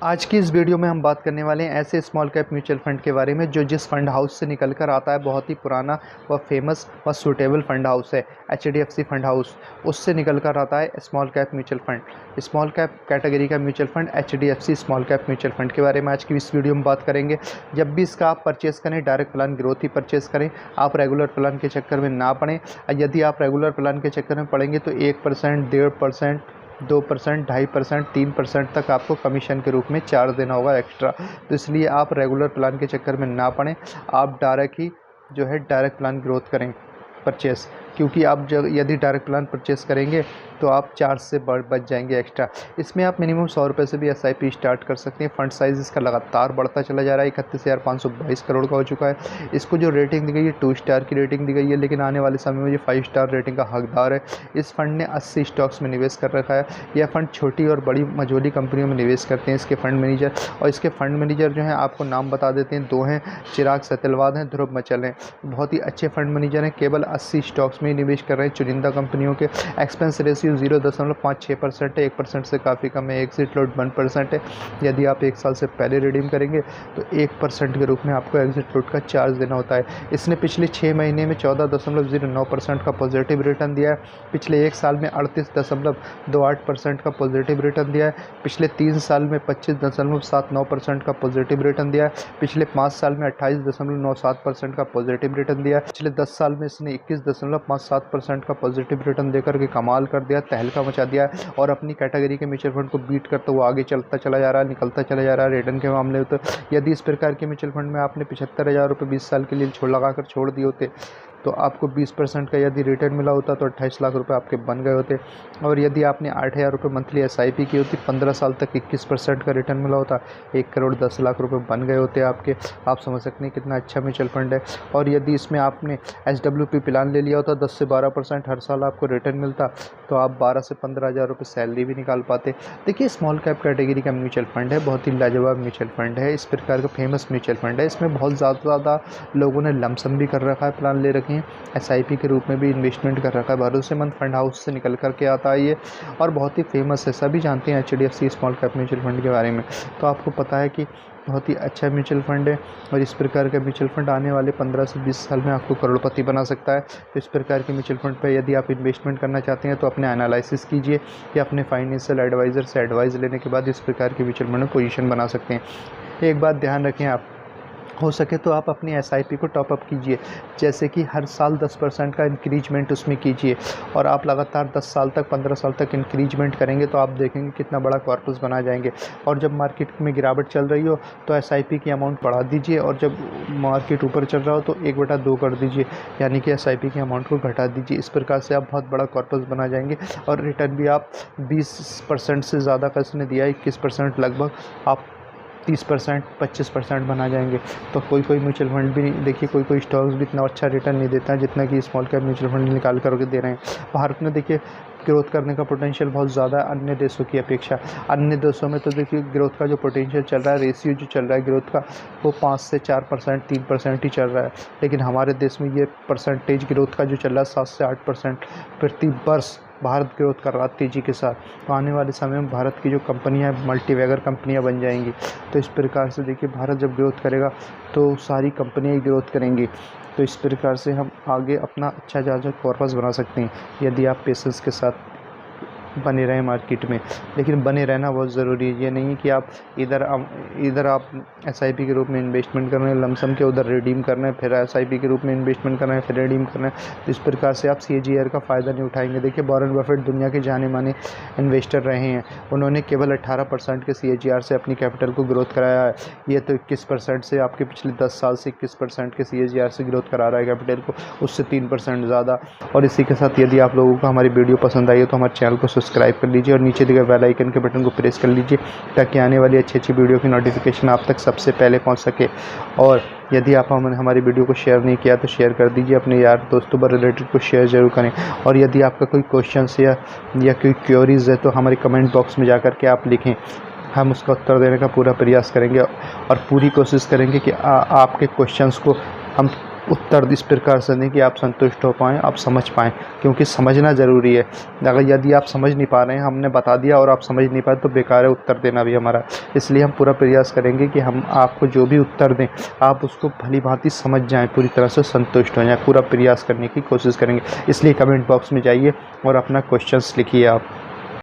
आज की इस वीडियो में हम बात करने वाले हैं ऐसे स्मॉल कैप म्यूचुअल फंड के बारे में जो जिस फंड हाउस से निकल कर आता है, बहुत ही पुराना व फेमस व सूटेबल फंड हाउस है HDFC फंड हाउस। उससे निकल कर आता है small cap mutual fund. Small cap category का mutual fund HDFC small cap mutual fund के बारे में आज की इस वीडियो में बात करेंगे। जब भी इसका आप परचेस करें, डायरेक्ट प्लान ग्रोथ ही परचेस करें, आप रेगुलर प्लान के चक्कर में ना पड़ें। यदि आप रेगुलर प्लान के चक्कर में पड़ेंगे तो 1%, 1.5%, 2%, 2.5%, 3% तक आपको कमीशन के रूप में चार्ज देना होगा एक्स्ट्रा। तो इसलिए आप रेगुलर प्लान के चक्कर में ना पड़ें, आप डायरेक्ट ही जो है डायरेक्ट प्लान ग्रोथ करें परचेस, क्योंकि आप जब यदि डायरेक्ट प्लान परचेस करेंगे तो आप चार्ज से बच जाएंगे एक्स्ट्रा। इसमें आप मिनिमम 100 रुपये से भी SIP स्टार्ट कर सकते हैं। फंड साइज़ इसका लगातार बढ़ता चला जा रहा है, 31,522 करोड़ का हो चुका है। इसको जो रेटिंग दी गई है 2 स्टार की रेटिंग दी गई है, लेकिन आने वाले समय में ये 5 स्टार रेटिंग का हकदार है। इस फंड ने 80 स्टॉक्स में निवेश कर रखा है। यह फंड छोटी और बड़ी मझोली कंपनियों में निवेश करते हैं इसके फंड मैनेजर। और इसके फंड मैनेजर जो हैं आपको नाम बता देते हैं, 2 हैं, चिराग सत्यवाल हैं, ध्रुव मचल हैं। बहुत ही अच्छे फंड मैनेजर हैं, केवल 80 स्टॉक्स में निवेश कर रहे हैं चुनिंदा कंपनियों के। एक्सपेंस रेशियो 0.56% है, 1% से काफ़ी कम है। एग्जिट लोड 1% है। यदि आप 1 साल से पहले रिडीम करेंगे तो 1% के रूप में आपको एग्जिट लोड का चार्ज देना होता है। इसने पिछले 6 महीने में 14.09% का पॉजिटिव रिटर्न दिया है। पिछले 1 साल में 38.28% का पॉजिटिव रिटर्न दिया है। पिछले 3 साल में 25.79% का पॉजिटिव रिटर्न दिया है। पिछले 5 साल में 28.97% का पॉजिटिव रिटर्न दिया है। पिछले 10 साल में इसने 21.57% का पॉजिटिव रिटर्न देकर के कमाल कर दिया, तहलका मचा दिया है। और अपनी कैटेगरी के म्यूचुअल फंड को बीट करता हुआ आगे चलता चला जा रहा है, निकलता चला जा रहा है रिटर्न के मामले में। तो यदि इस प्रकार के म्यूचुअल फंड में आपने 75,000 रुपये 20 साल के लिए लगाकर छोड़ दिए होते तो आपको 20% का यदि रिटर्न मिला होता तो 28 लाख रुपए आपके बन गए होते। और यदि आपने 8,000 रुपये मंथली SIP की होती, 15 साल तक 21% का रिटर्न मिला होता, 1,10,00,000 रुपये बन गए होते आपके। आप समझ सकते हैं कितना अच्छा म्यूचुअल फंड है। और यदि इसमें आपने SWP प्लान ले लिया होता, 10 से 12% हर साल आपको रिटर्न मिलता, तो आप 12 से 15,000 रुपये सैलरी भी निकाल पाते। देखिए, स्मॉल कैप कैटेगरी का म्यूचुअल फंड है, बहुत ही लाजवाब म्यूचुअल फंड है, इस प्रकार का फेमस म्यूचुअल फंड है। इसमें बहुत ज़्यादा लोगों ने लमसम भी कर रखा है, प्लान ले रखे हैं, SIP के रूप में भी इन्वेस्टमेंट कर रखा है। भरोसेमंद फंड हाउस से निकल कर के आता है ये, और बहुत ही फेमस है, सभी जानते हैं HDFC small cap mutual fund के बारे में। तो आपको पता है कि बहुत ही अच्छा म्यूचुअल फंड है, और इस प्रकार का म्यूचुअल फंड आने वाले 15 से 20 साल में आपको करोड़पति बना सकता है। तो इस प्रकार के म्यूचुअल फंड पर यदि आप इन्वेस्टमेंट करना चाहते हैं तो अपने एनालिसिस कीजिए, या अपने फाइनेंशियल एडवाइज़र से एडवाइस लेने के बाद इस प्रकार के म्यूचुअल फंड में पोजीशन बना सकते हैं। एक बात ध्यान रखें, आप हो सके तो आप अपनी SIP को टॉपअप कीजिए, जैसे कि हर साल 10% का इंक्रीजमेंट उसमें कीजिए, और आप लगातार 10 साल तक 15 साल तक इंक्रीजमेंट करेंगे तो आप देखेंगे कितना बड़ा कॉर्पस बना जाएंगे। और जब मार्केट में गिरावट चल रही हो तो SIP की अमाउंट बढ़ा दीजिए, और जब मार्केट ऊपर चल रहा हो तो 1/2 कर दीजिए, यानी कि SIP की अमाउंट को घटा दीजिए। इस प्रकार से आप बहुत बड़ा कॉर्पस बना जाएंगे, और रिटर्न भी आप 20% से ज़्यादा का इसने दिया है, 21% लगभग, आप 30%, 25% बना जाएंगे। तो कोई म्यूचुअल फंड भी नहीं, देखिए कोई स्टॉक्स भी इतना अच्छा रिटर्न नहीं देता है जितना कि स्मॉल कैप म्यूचुअल फंड निकाल करके दे रहे हैं। भारत में देखिए ग्रोथ करने का पोटेंशियल बहुत ज़्यादा है अन्य देशों की अपेक्षा। अन्य देशों में तो देखिए ग्रोथ का जो पोटेंशियल चल रहा है, रेशियो जो चल रहा है ग्रोथ का, वो 5 से 4%, 3% ही चल रहा है। लेकिन हमारे देश में ये परसेंटेज ग्रोथ का जो चल रहा है 7 से 8% प्रति वर्ष भारत ग्रोथ कर रहा है तेज़ी के साथ। तो आने वाले समय में भारत की जो कंपनियां मल्टीवैगर कंपनियां बन जाएंगी। तो इस प्रकार से देखिए, भारत जब ग्रोथ करेगा तो सारी कंपनियां ही ग्रोथ करेंगी। तो इस प्रकार से हम आगे अपना अच्छा ज़्यादा कॉर्पस बना सकते हैं, यदि आप पेशेंस के साथ बने रहें मार्केट में। लेकिन बने रहना बहुत ज़रूरी है, ये नहीं कि आप इधर आप SIP के रूप में इन्वेस्टमेंट कर रहे हैं लमसम के, उधर रिडीम कर रहे हैं, फिर SIP के रूप में इन्वेस्टमेंट कर रहे हैं, फिर रिडीम कर रहे हैं। तो इस प्रकार से आप CAGR का फ़ायदा नहीं उठाएंगे। देखिए, वॉरेन बफेट दुनिया के जाने माने इन्वेस्टर रहे हैं, उन्होंने केवल 18% के CAGR से अपनी कैपिटल को ग्रोथ कराया है। ये तो 21% से आपके पिछले 10 साल से 21% के CAGR से ग्रोथ करा रहा है कैपिटल को, उससे 3% ज़्यादा। और इसी के साथ यदि आप लोगों को हमारी वीडियो पसंद आई है तो हमारे चैनल को सब्सक्राइब कर लीजिए, और नीचे दिए गए बेल आइकन के बटन को प्रेस कर लीजिए, ताकि आने वाली अच्छी वीडियो की नोटिफिकेशन आप तक सबसे पहले पहुंच सके। और यदि आप हमारी वीडियो को शेयर नहीं किया तो शेयर कर दीजिए, अपने यार दोस्तों पर रिलेटेड को शेयर जरूर करें। और यदि आपका कोई क्वेश्चन या कोई क्वेरीज है तो हमारे कमेंट बॉक्स में जाकर के आप लिखें, हम उसका उत्तर देने का पूरा प्रयास करेंगे, और पूरी कोशिश करेंगे कि आपके क्वेश्चंस को हम उत्तर इस प्रकार से दें कि आप संतुष्ट हो पाएँ, आप समझ पाएँ, क्योंकि समझना ज़रूरी है। अगर यदि आप समझ नहीं पा रहे हैं, हमने बता दिया और आप समझ नहीं पाए तो बेकार है उत्तर देना भी हमारा। इसलिए हम पूरा प्रयास करेंगे कि हम आपको जो भी उत्तर दें आप उसको भली-भाँति समझ जाएँ, पूरी तरह से संतुष्ट हो जाएँ। पूरा प्रयास करने की कोशिश करेंगे। इसलिए कमेंट बॉक्स में जाइए और अपना क्वेश्चंस लिखिए आप।